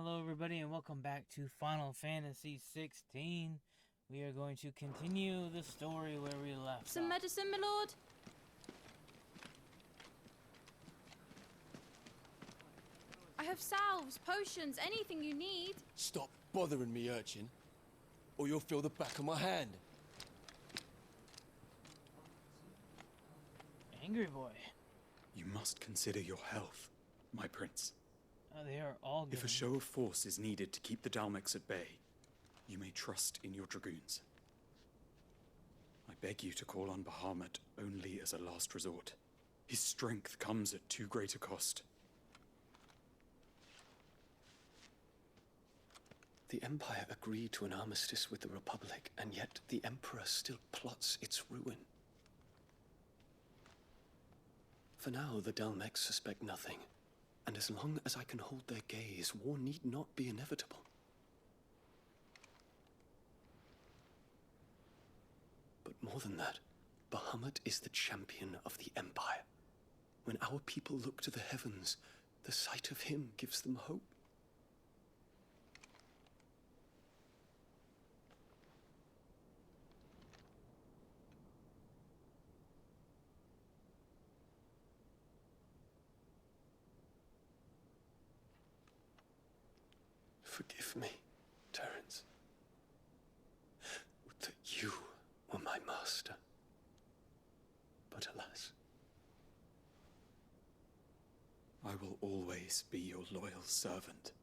Hello everybody and welcome back to Final Fantasy 16. We are going to continue the story where we left Some off. medicine, my lord? I have salves, potions, anything you need. Stop bothering me, urchin, or you'll feel the back of my hand. Angry boy. You must consider your health, my prince. They are all good. If a show of force is needed to keep the Dalmex at bay, you may trust in your dragoons. I beg you to call on Bahamut only as a last resort. His strength comes at too great a cost. The Empire agreed to an armistice with the Republic, and yet the Emperor still plots its ruin. For now, the Dalmex suspect nothing, and as long as I can hold their gaze, war need not be inevitable. But more than that, Bahamut is the champion of the Empire. When our people look to the heavens, the sight of him gives them hope. Forgive me, Terence. Would that you were my master. But alas. I will always be your loyal servant.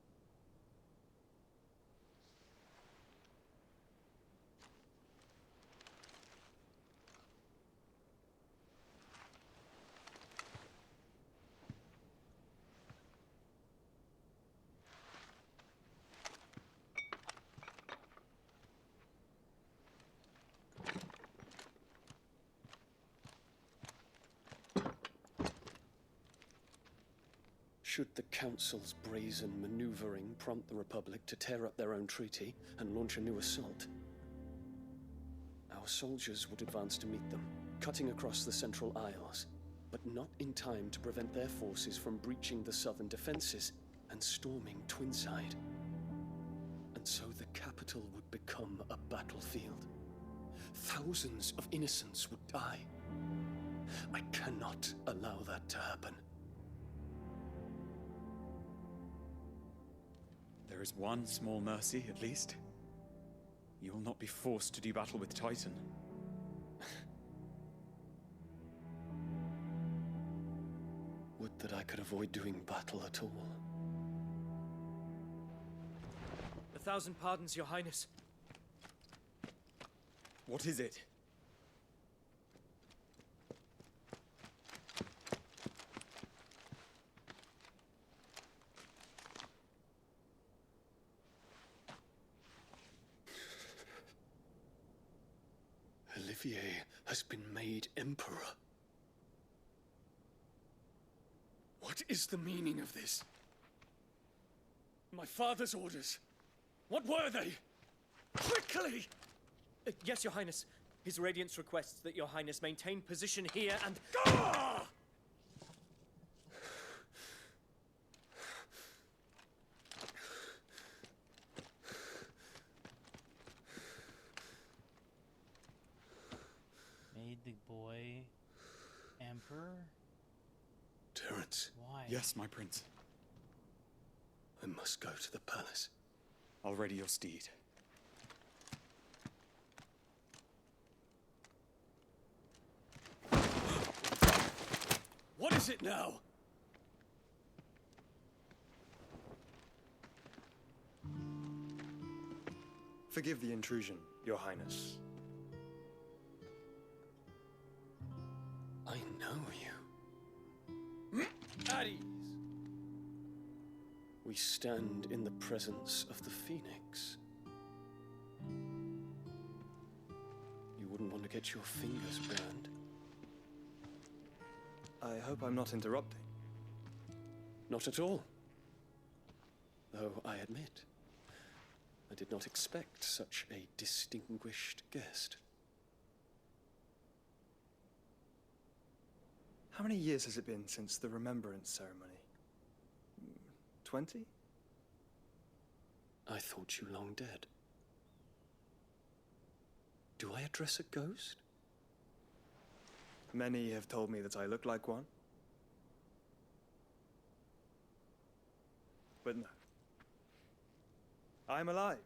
Should the Council's brazen maneuvering prompt the Republic to tear up their own treaty and launch a new assault, our soldiers would advance to meet them, cutting across the Central Isles, but not in time to prevent their forces from breaching the southern defenses and storming Twinside. And so the capital would become a battlefield. Thousands of innocents would die. I cannot allow that to happen. There is one small mercy, at least. You will not be forced to do battle with Titan. Would that I could avoid doing battle at all. 1,000 pardons, Your Highness. What is it? Olivier has been made Emperor. What is the meaning of this? My father's orders. What were they? Quickly! Yes, Your Highness. His Radiance requests that Your Highness maintain position here and... Ah! Made the boy emperor? Terence, Why? Yes, my prince. I must go to the palace. I'll ready your steed. What is it now? Forgive the intrusion, Your Highness. I know you. At ease. We stand in the presence of the Phoenix. You wouldn't want to get your fingers burned. I hope I'm not interrupting. Not at all. Though I admit, I did not expect such a distinguished guest. How many years has it been since the Remembrance ceremony? 20? I thought you long dead. Do I address a ghost? Many have told me that I look like one. But no. I'm alive.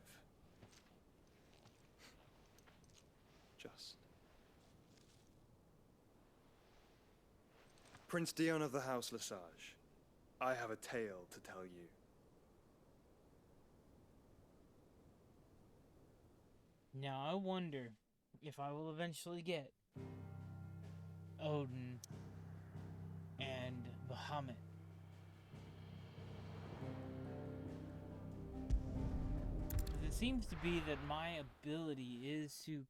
Just. Prince Dion of the House Lesage, I have a tale to tell you. Now I wonder if I will eventually get Odin and Bahamut. It seems to be that my ability is to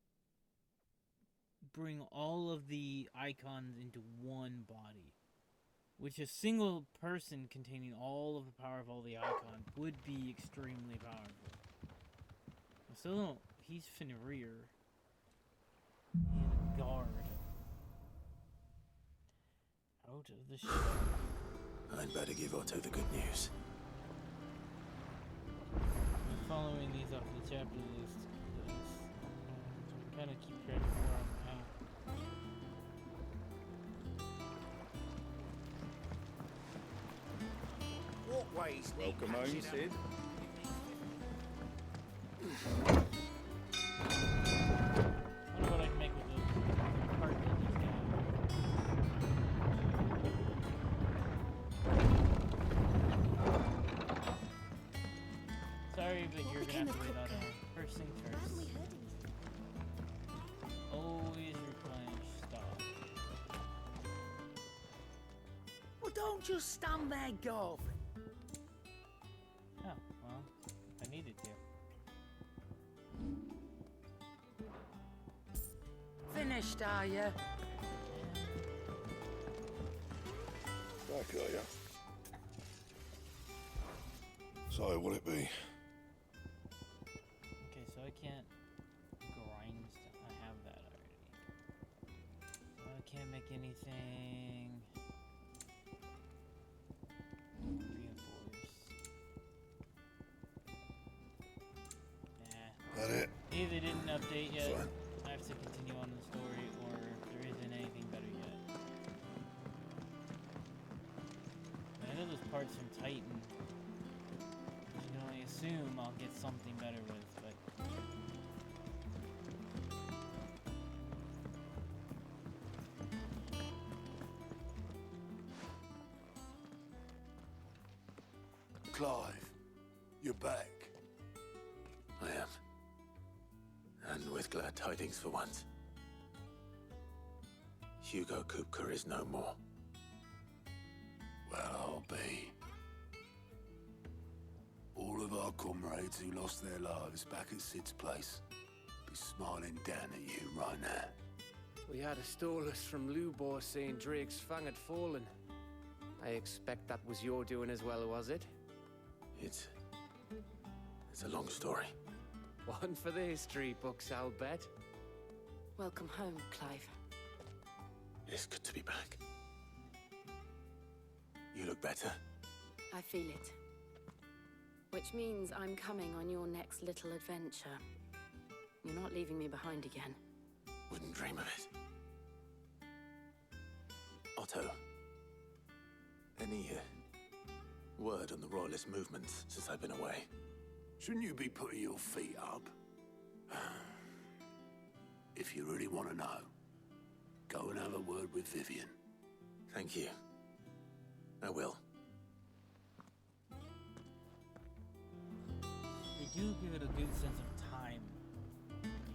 bring all of the icons into one body, which a single person containing all of the power of all the icons would be extremely powerful. I still don't. He's Fenrir. And a guard. Out of the show. I'd better give Otto the good news. I'm following these off the chapter list because I kind of keep track of where I'm at. Walkways. Welcome home, Sid. Wonder what I can make with the card builders guy. Sorry, but you're gonna have to wait on a first thing first. Always replenish stock. Well, don't just stand there, Gov. Oh, well, if I needed to. Finished, are you? Back, are ya? So, what'll it be? Okay, so I can't grind stuff. I have that already. So I can't make anything. Reinforce. Nah. That it? Either they didn't update yet. Fine. I have to continue on the story, or there isn't anything better yet. I know there's parts from Titan. You can only assume I'll get something better with, but Clive, you're back. I am. And with glad tidings for once. Hugo Kupka is no more. Well, I'll be. All of our comrades who lost their lives back at Sid's place be smiling down at you right now. We had a Stolas from Lubor saying Drake's fang had fallen. I expect that was your doing as well, was it? It's a long story. One for the history books, I'll bet. Welcome home, Clive. It's good to be back. You look better. I feel it. Which means I'm coming on your next little adventure. You're not leaving me behind again. Wouldn't dream of it. Otto, any word on the Royalist movement since I've been away? Shouldn't you be putting your feet up? If you really want to know, go and have a word with Vivian. Thank you. I will. they do give it a good sense of time.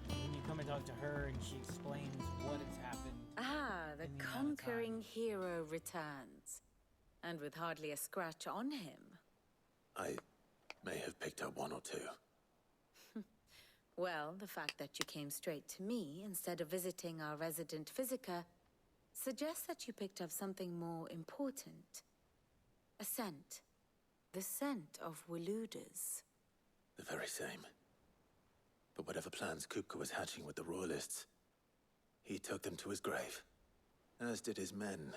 When you come and talk to her and she explains what has happened. Ah, the in the amount of conquering time. hero returns. And with hardly a scratch on him. I may have picked up one or two. Well, the fact that you came straight to me instead of visiting our resident Physica suggests that you picked up something more important. A scent. The scent of Waludas. The very same. But whatever plans Kupka was hatching with the Royalists, he took them to his grave. As did his men.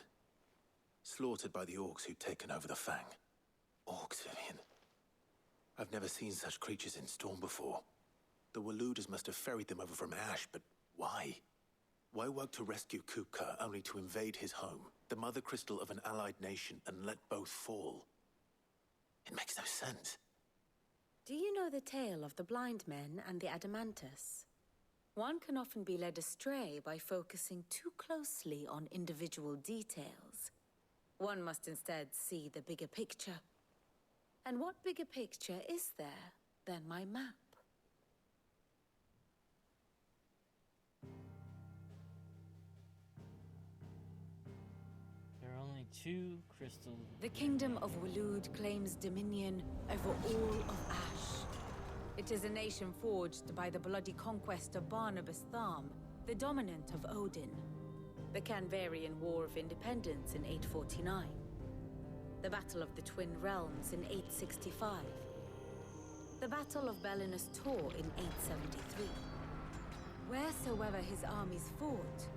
Slaughtered by the Orcs who'd taken over the Fang. Orcs, Vivian. I've never seen such creatures in storm before. The Waluders must have ferried them over from Ash, but why? Why work to rescue Kupka only to invade his home, the mother crystal of an allied nation, and let both fall? It makes no sense. Do you know the tale of the blind men and the Adamantus? One can often be led astray by focusing too closely on individual details. One must instead see the bigger picture. And what bigger picture is there than my map? There are only 2 crystals. The kingdom of Waloed claims dominion over all of Ash. It is a nation forged by the bloody conquest of Barnabas Tharm, the dominant of Odin. The Canvarian War of Independence in 849. The Battle of the Twin Realms in 865. The Battle of Belinus Tor in 873. Wheresoever his armies fought,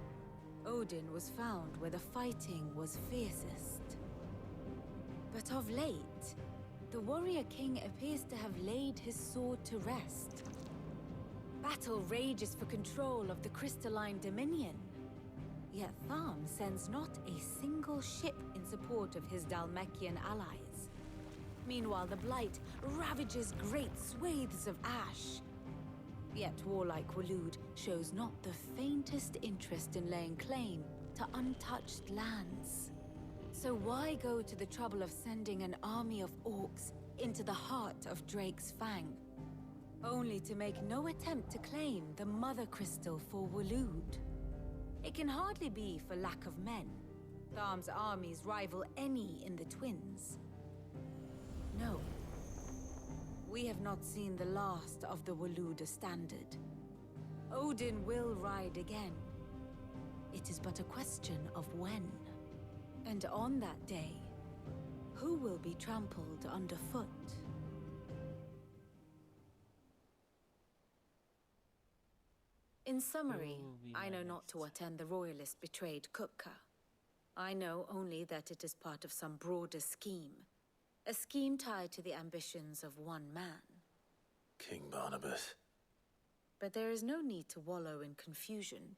Odin was found where the fighting was fiercest. But of late, the warrior king appears to have laid his sword to rest. Battle rages for control of the crystalline dominion. Yet Tharm sends not a single ship in support of his Dhalmekian allies. Meanwhile, the Blight ravages great swathes of Ash. Yet warlike Waloed shows not the faintest interest in laying claim to untouched lands. So why go to the trouble of sending an army of orcs into the heart of Drake's Fang, only to make no attempt to claim the Mother Crystal for Waloed? It can hardly be for lack of men. Tharm's armies rival any in the Twins. No. We have not seen the last of the Waloeder standard. Odin will ride again. It is but a question of when. And on that day, who will be trampled underfoot? In summary, I know not to what end the Royalists betrayed Kupka. I know only that it is part of some broader scheme. A scheme tied to the ambitions of one man. King Barnabas. But there is no need to wallow in confusion.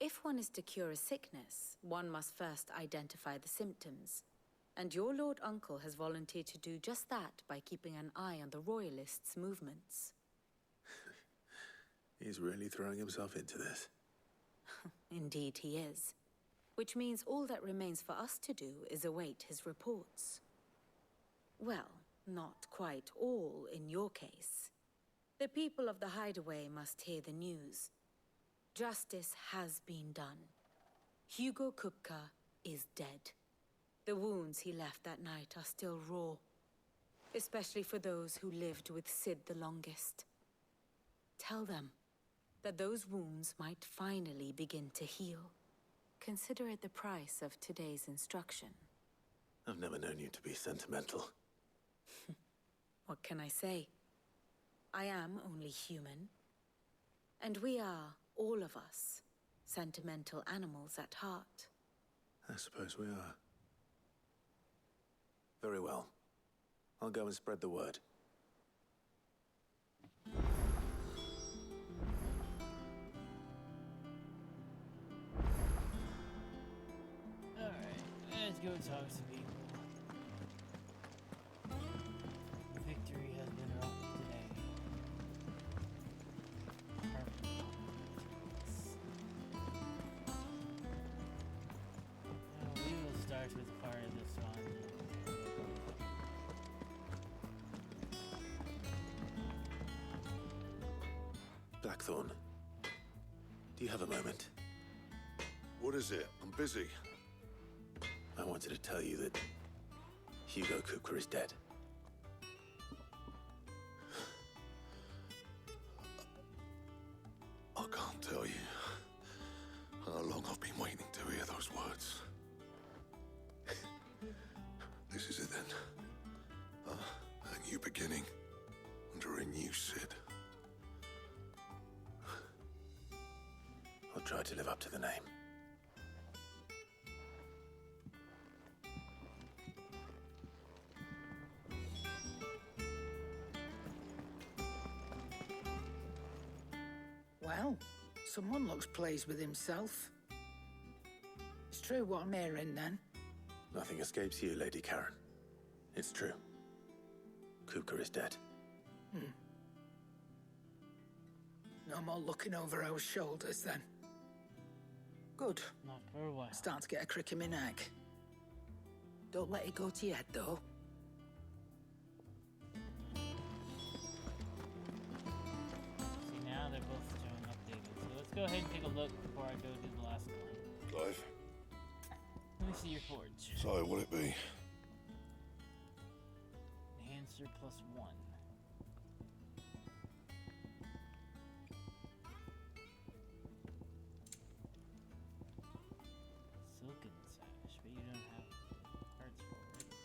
If one is to cure a sickness, one must first identify the symptoms. And your Lord Uncle has volunteered to do just that by keeping an eye on the Royalists' movements. He's really throwing himself into this. Indeed he is. Which means all that remains for us to do is await his reports. Well, not quite all in your case. The people of the Hideaway must hear the news. Justice has been done. Hugo Kupka is dead. The wounds he left that night are still raw, especially for those who lived with Sid the longest. Tell them that those wounds might finally begin to heal. Consider it the price of today's instruction. I've never known you to be sentimental. What can I say? I am only human. And we are, all of us, sentimental animals at heart. I suppose we are. Very well. I'll go and spread the word. Alright, let's go talk to people. Victory has been wrought today. Perfect. We will start with part of this one. Blackthorn, do you have a moment? What is it? I'm busy. I wanted to tell you that Hugo Kupka is dead. I can't tell you how long I've been waiting to hear those words. This is it then. A new beginning under a new Sid. I'll try to live up to the name. Well, someone looks pleased with himself. It's true what I'm hearing, then. Nothing escapes you, Lady Karen. It's true. Kupka is dead. No more looking over our shoulders, then. Good. Not for a while. Starting to get a crick in my neck. Don't let it go to your head, though. See, now they're both showing updated. So let's go ahead and take a look before I go do the last one. Clive, Let me see your forge. so what'll it be? Enhancer +1. Silken sash, but you don't have parts for it.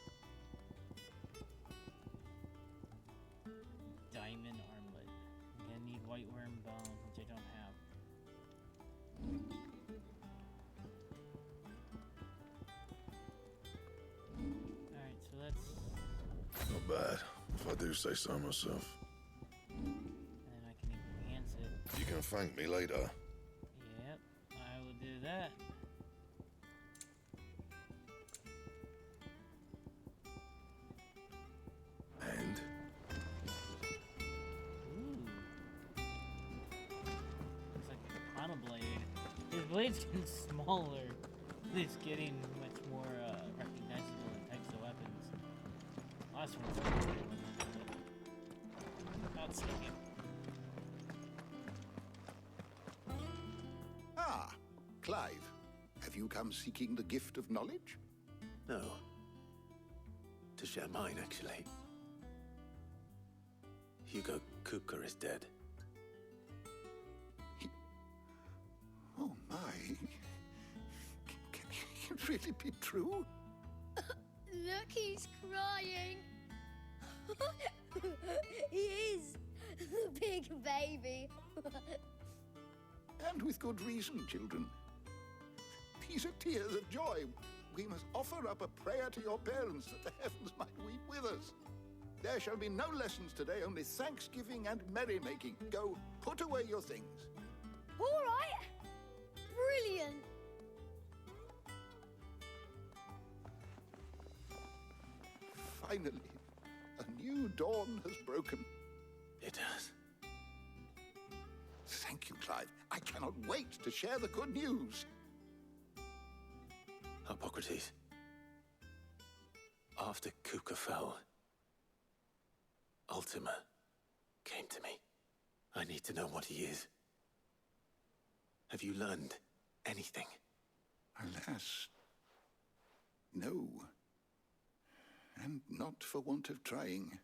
Diamond armlet. I'm gonna need white worm bone, which I don't have. Alright, so that's. Not bad, if I do say so myself. And then I can enhance it. You can thank me later. Yep, I will do that. And? Ooh. Looks like a Katana blade. His blade's getting smaller. It's getting much more recognizable in types of weapons. Last one's a little bit. I'll take it. Ah, Clive. Have you come seeking the gift of knowledge? No. To share mine, actually. Hugo Kupka is dead. Oh, my. Can it really be true? Look, he's crying. He is. The big baby. And with good reason, children. These are tears of joy. We must offer up a prayer to your parents that the heavens might weep with us. There shall be no lessons today, only thanksgiving and merrymaking. Go, put away your things. All right. Brilliant. Finally, a new dawn has broken. It has. Thank you, Clive. I cannot wait to share the good news. Hippocrates. After Kupka fell, Ultima came to me. I need to know what he is. Have you learned anything? Alas, no. And not for want of trying.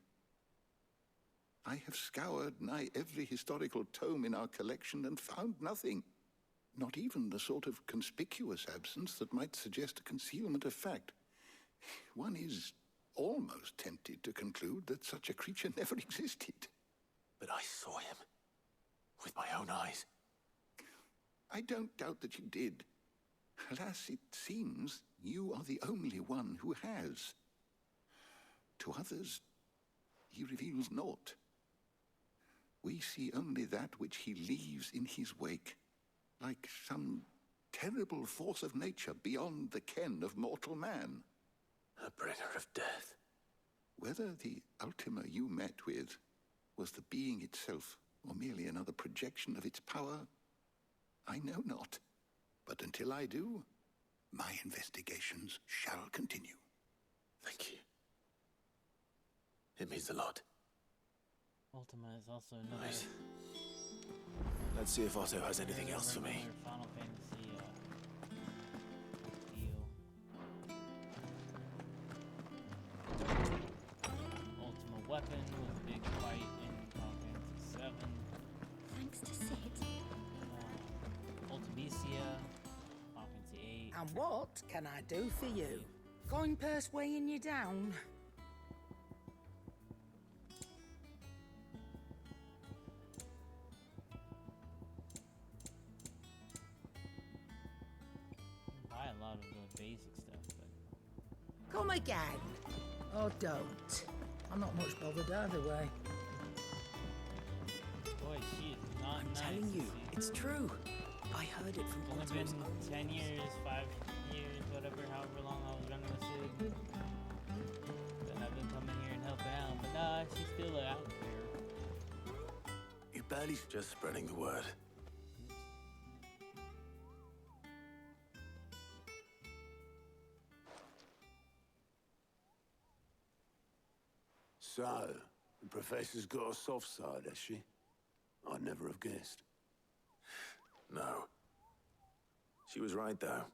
I have scoured nigh every historical tome in our collection and found nothing. Not even the sort of conspicuous absence that might suggest a concealment of fact. One is almost tempted to conclude that such a creature never existed. But I saw him. With my own eyes. I don't doubt that you did. Alas, it seems you are the only one who has. To others, he reveals naught. We see only that which he leaves in his wake, like some terrible force of nature beyond the ken of mortal man. A bringer of death. Whether the Ultima you met with was the being itself, or merely another projection of its power, I know not. But until I do, my investigations shall continue. Thank you. It means a lot. Ultima is also another. Nice. Let's see if Otto has anything else for me. Final Fantasy deal. Ultima weapon with a big fight in Final Fantasy 7. Thanks to Sid. Ultimecia, Final Fantasy 8. And what can I do for you? Coin purse weighing you down? Buy a lot of the basic stuff, but Come again. Or don't. I'm not much bothered either way. boy, she is not I'm nice telling to you, see. It's true. I heard it from It's only been 10 years, 5 years, whatever, however long I was running with Sid. Then I've been coming here and helping out, but nah, she's still out there. You barely just spreading the word. So, the Professor's got a soft side, has she? I'd never have guessed. No. She was right, though.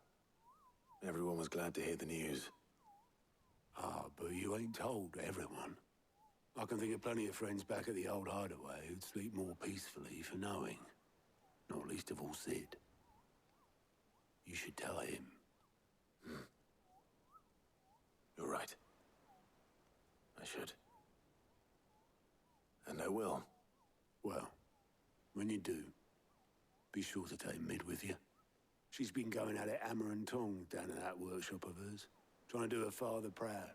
Everyone was glad to hear the news. Ah, but you ain't told everyone. I can think of plenty of friends back at the old hideaway who'd sleep more peacefully for knowing. Not least of all Sid. You should tell him. You're right. I should. And I will. Well, when you do, be sure to take Mid with you. She's been going at it hammer and tongs down in that workshop of hers, trying to do her father proud.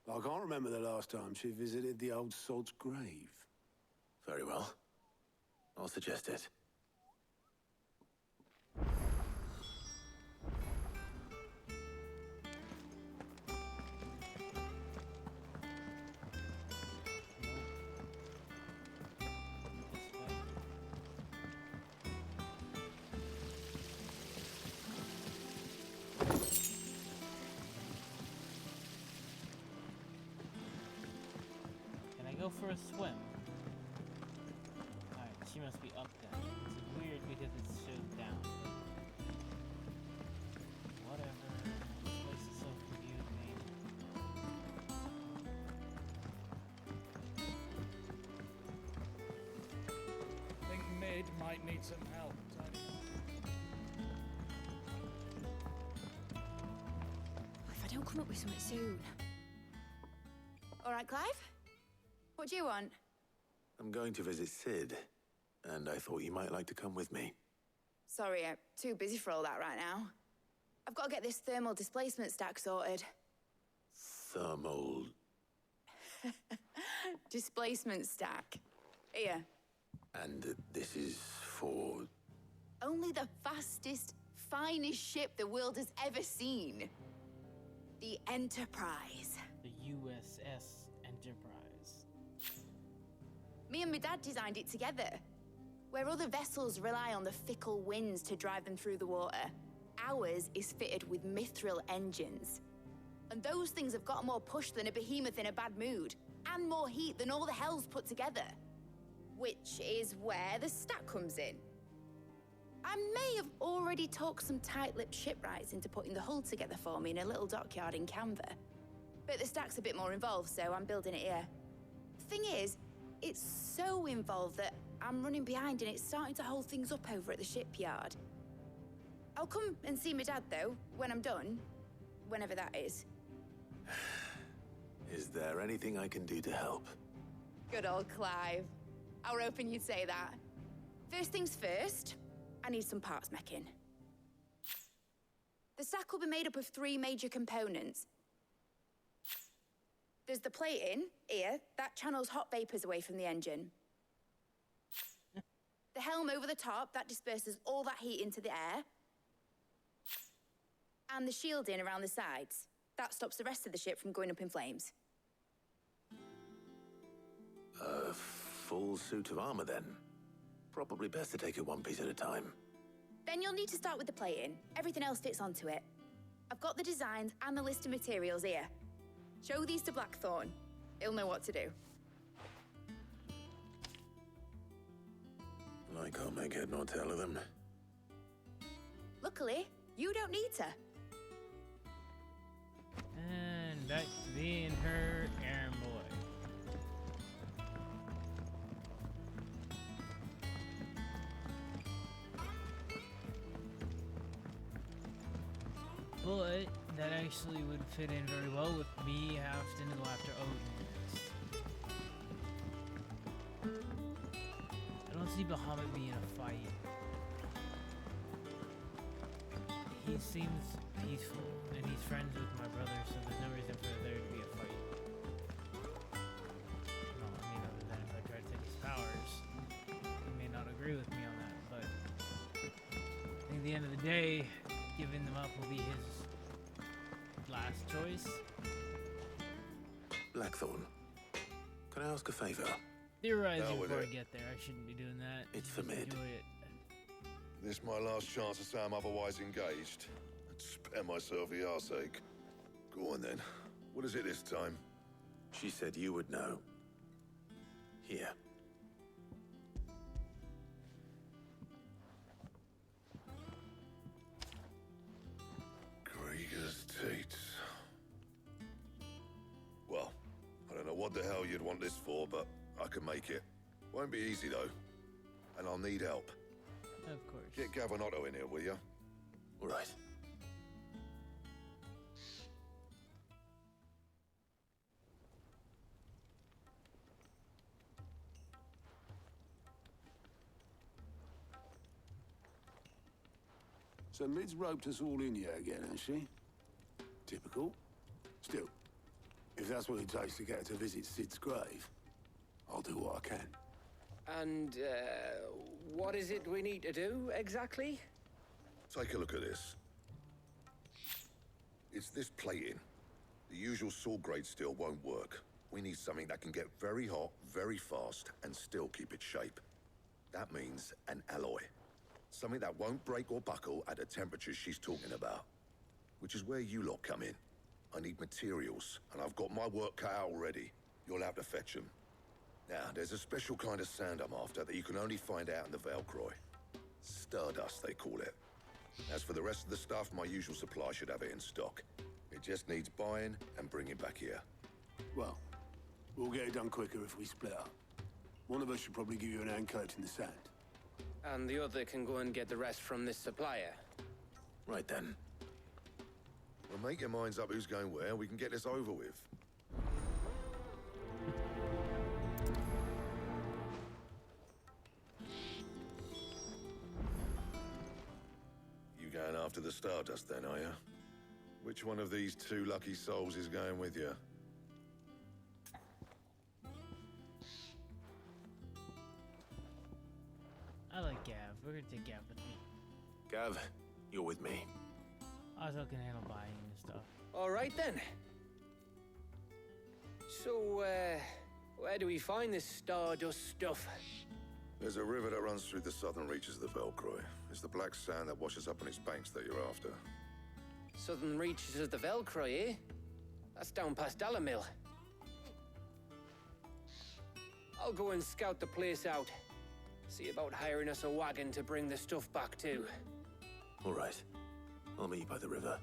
I can't remember the last time she visited the old sod's grave. Very well. I'll suggest it. Can I go for a swim? Alright, she must be up then. It's weird because it shows down. Whatever. This place is so confusing. Think Mid might need some help, Tony. If I don't come up with something soon. All right, Clive? What do you want? I'm going to visit Sid, and I thought you might like to come with me. Sorry, I'm too busy for all that right now. I've got to get this thermal displacement stack sorted. Thermal... Displacement stack. Here. And this is for... Only the fastest, finest ship the world has ever seen. The Enterprise. The USS Enterprise. Me and my dad designed it together. Where other vessels rely on the fickle winds to drive them through the water, ours is fitted with mithril engines. And those things have got more push than a behemoth in a bad mood, and more heat than all the hells put together. Which is where the stack comes in. I may have already talked some tight-lipped shipwrights into putting the hull together for me in a little dockyard in Canva. But the stack's a bit more involved, so I'm building it here. Thing is, it's so involved that I'm running behind and it's starting to hold things up over at the shipyard. I'll come and see my dad, though, when I'm done. Whenever that is. Is there anything I can do to help? Good old Clive. I were hoping you'd say that. First things first, I need some parts meching. The stack will be made up of 3 major components. There's the plating, here, that channels hot vapors away from the engine. The helm over the top, that disperses all that heat into the air. And the shielding around the sides. That stops the rest of the ship from going up in flames. A full suit of armor, then? Probably best to take it one piece at a time. Then you'll need to start with the plating. Everything else fits onto it. I've got the designs and the list of materials here. Show these to Blackthorn. He'll know what to do. I can't make head nor tail of them. Luckily, you don't need to. And back to being her errand boy. But that actually would fit in very well with me having to go after Odin next. I don't see Bahamut being a fight. He seems peaceful, and he's friends with my brother, so there's no reason for there to be a fight. No, I mean, other than if I try to take his powers, he may not agree with me on that, but the end of the day, giving them up will be his last choice. Blackthorn, can I ask a favor? Theorizing Hell with before I it. get there, I shouldn't be doing that. It's Just for Mid. enjoy it. This my last chance to say I'm otherwise engaged. I'd spare myself the arseache. Go on then. What is it this time? She said you would know. Here. Krieger's Teats. Well, I don't know what the hell you'd want this for, but I can make it. Won't be easy though. And I'll need help. Of course. Get Gavin-Otto in here, will you? All right. So Mid's roped us all in here again, has she? Typical. Still, if that's what it takes to get her to visit Sid's grave, I'll do what I can. And, what is it we need to do, exactly? Take a look at this. It's this plating. The usual sword grade steel won't work. We need something that can get very hot, very fast, and still keep its shape. That means an alloy. Something that won't break or buckle at the temperatures she's talking about. Which is where you lot come in. I need materials, and I've got my work cut out already. You'll have to fetch them. Now, there's a special kind of sand I'm after that you can only find out in the Velcroy. Stardust, they call it. As for the rest of the stuff, my usual supply should have it in stock. It just needs buying and bringing back here. Well, we'll get it done quicker if we split up. One of us should probably give you an hand coat in the sand. And the other can go and get the rest from this supplier. Right then. Well, make your minds up who's going where, we can get this over with. You going after the Stardust then, are you? Which one of these two lucky souls is going with you? I like Gav. We're gonna take Gav with me. Gav, you're with me. Ozzo can handle buying and stuff. All right, then. So, where do we find this Stardust stuff? There's a river that runs through the southern reaches of the Velcroy. It's the black sand that washes up on its banks that you're after. Southern reaches of the Velcroy, eh? That's down past Alamil. I'll go and scout the place out. See about hiring us a wagon to bring the stuff back to. All right. I'll meet you by the river.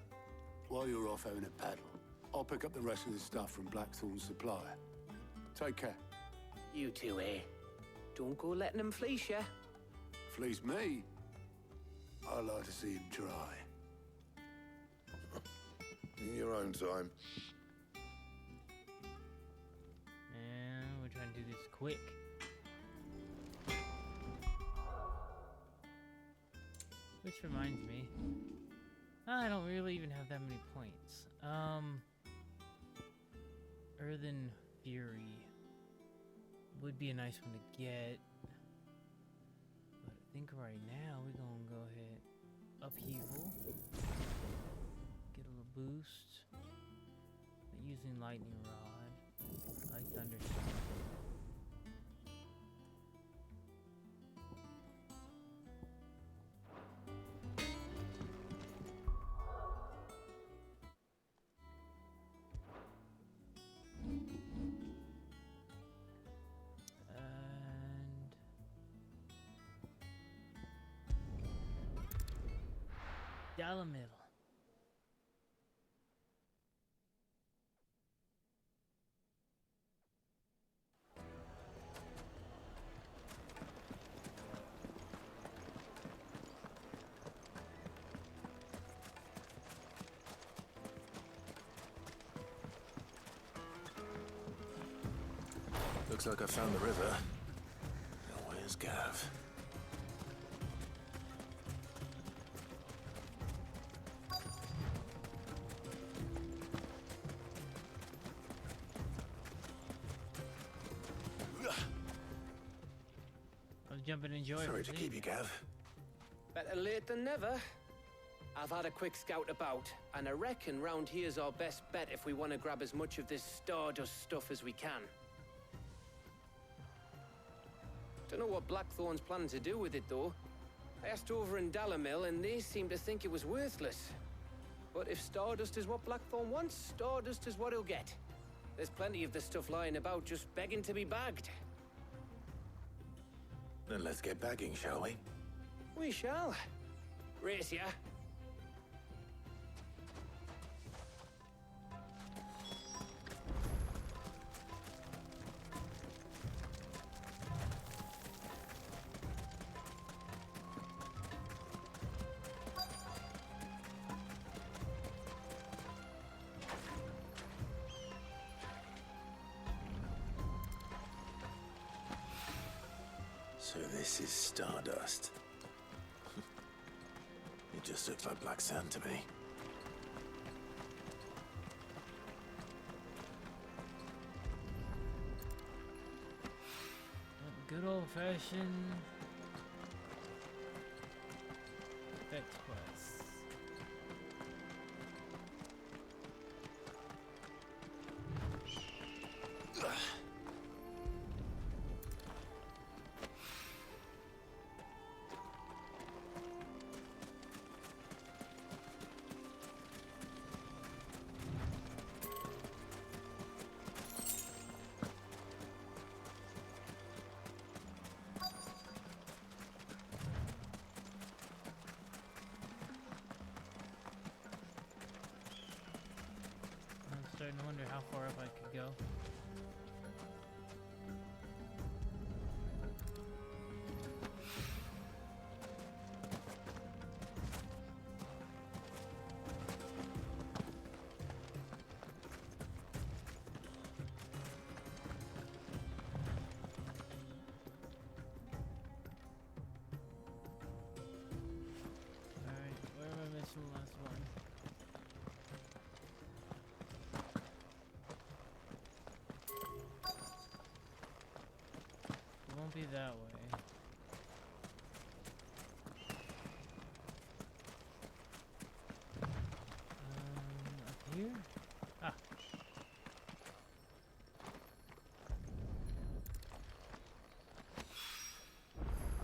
While you're off having a paddle, I'll pick up the rest of the stuff from Blackthorn's supplier. Take care. You two, eh? Don't go letting them fleece ya. Fleece me? I like to see him try. In your own time. And we're trying to do this quick. Which reminds me, I don't really even have that many points. Earthen Fury would be a nice one to get, but I think right now we're gonna go ahead upheaval, get a little boost. Using lightning rod, I like thunderstorm. Dalamil. Looks like I found the river. Now where's Gav? I'll jump and enjoy. Sorry to keep you, Gav. Better late than never. I've had a quick scout about, and I reckon round here's our best bet if we want to grab as much of this Stardust stuff as we can. Don't know what Blackthorn's planning to do with it, though. I asked over in Dalamil, and they seem to think it was worthless. But if Stardust is what Blackthorn wants, Stardust is what he'll get. There's plenty of the stuff lying about, just begging to be bagged. Then let's get bagging, shall we? We shall. Race ya. So this is Stardust. It just looks like black sand to me. Good old-fashioned effect quest. I'm starting to wonder how far up I could go. Alright, where am I missing the last one? It won't be that way. Up here? Ah.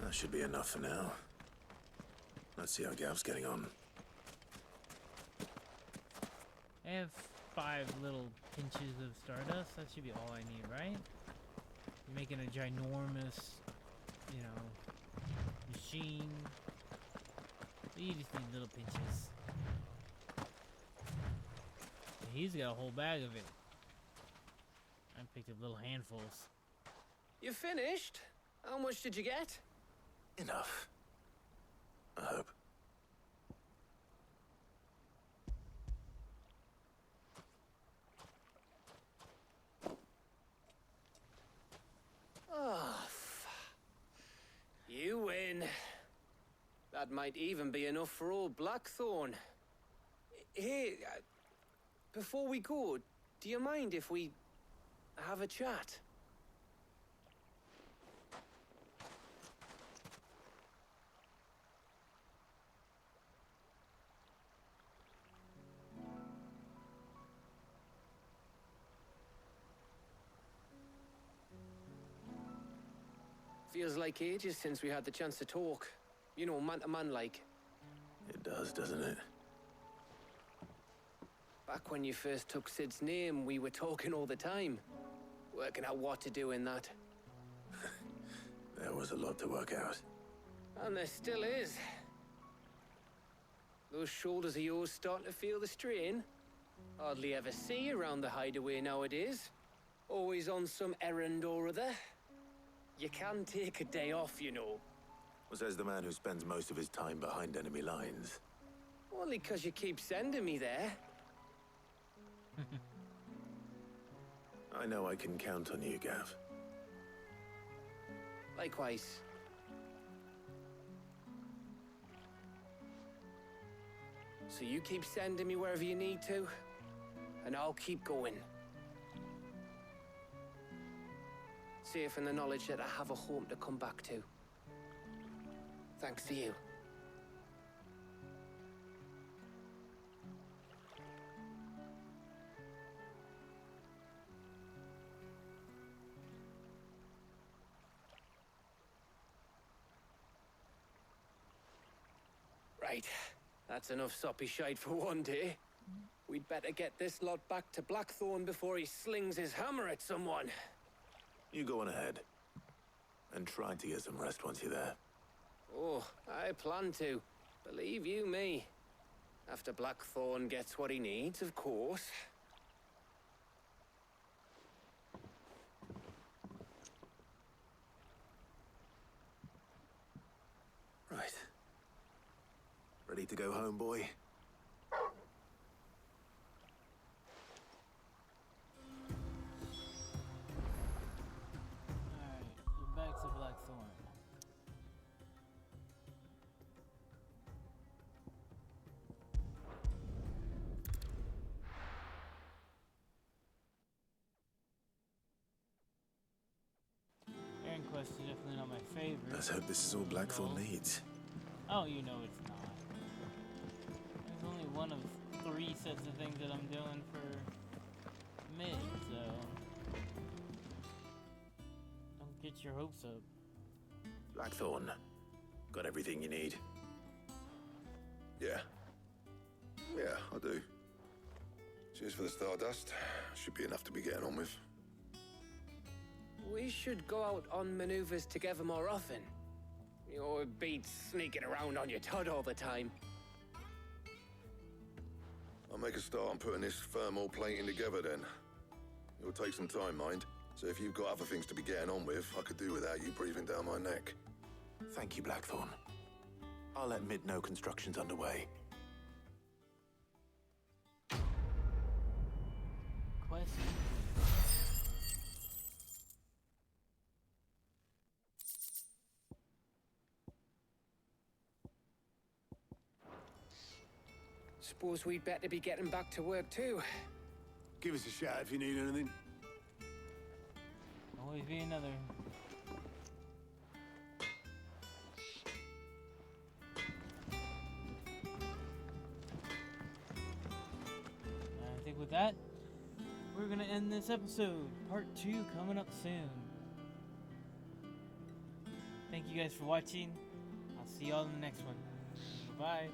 That should be enough for now. Let's see how Gav's getting on. I have 5 little pinches of Stardust. That should be all I need, right? You're making a ginormous, you know, machine. But you just need little pinches. And he's got a whole bag of it. I picked up little handfuls. You finished? How much did you get? Enough. I hope. Oh, you win. That might even be enough for old Blackthorn. Hey, before we go, do you mind if we have a chat? Feels like ages since we had the chance to talk. You know, man to man like. It does, doesn't it? Back when you first took Sid's name, we were talking all the time. Working out what to do in that. There was a lot to work out. And there still is. Those shoulders of yours starting to feel the strain. Hardly ever see you around the hideaway nowadays. Always on some errand or other. You can take a day off, you know. Says the man who spends most of his time behind enemy lines. Only 'cause you keep sending me there. I know I can count on you, Gav. Likewise. So you keep sending me wherever you need to, and I'll keep going. Safe in the knowledge that I have a home to come back to. Thanks to you. Right. That's enough soppy shite for one day. We'd better get this lot back to Blackthorn before he slings his hammer at someone. You go on ahead. And try to get some rest once you're there. Oh, I plan to. Believe you me. After Blackthorn gets what he needs, of course. Right. Ready to go home, boy? Alright, we're back to Blackthorn. Aaron Quest is definitely not my favorite. Let's hope this is all Blackthorn needs. Oh, you know it's not. There's only one of 3 sets of things that I'm doing for mid, so don't get your hopes up. Blackthorn, got everything you need? Yeah. Yeah, I do. Cheers for the Stardust. Should be enough to be getting on with. We should go out on maneuvers together more often. You're beat sneaking around on your Todd all the time. I'll make a start on putting this thermal plating together then. It'll take some time, mind. So if you've got other things to be getting on with, I could do without you breathing down my neck. Thank you, Blackthorn. I'll let Mid know construction's underway. Question. Suppose we'd better be getting back to work too. Give us a shout if you need anything. Always be another. I think with that, we're gonna end this episode. Part 2 coming up soon. Thank you guys for watching. I'll see y'all in the next one. Bye.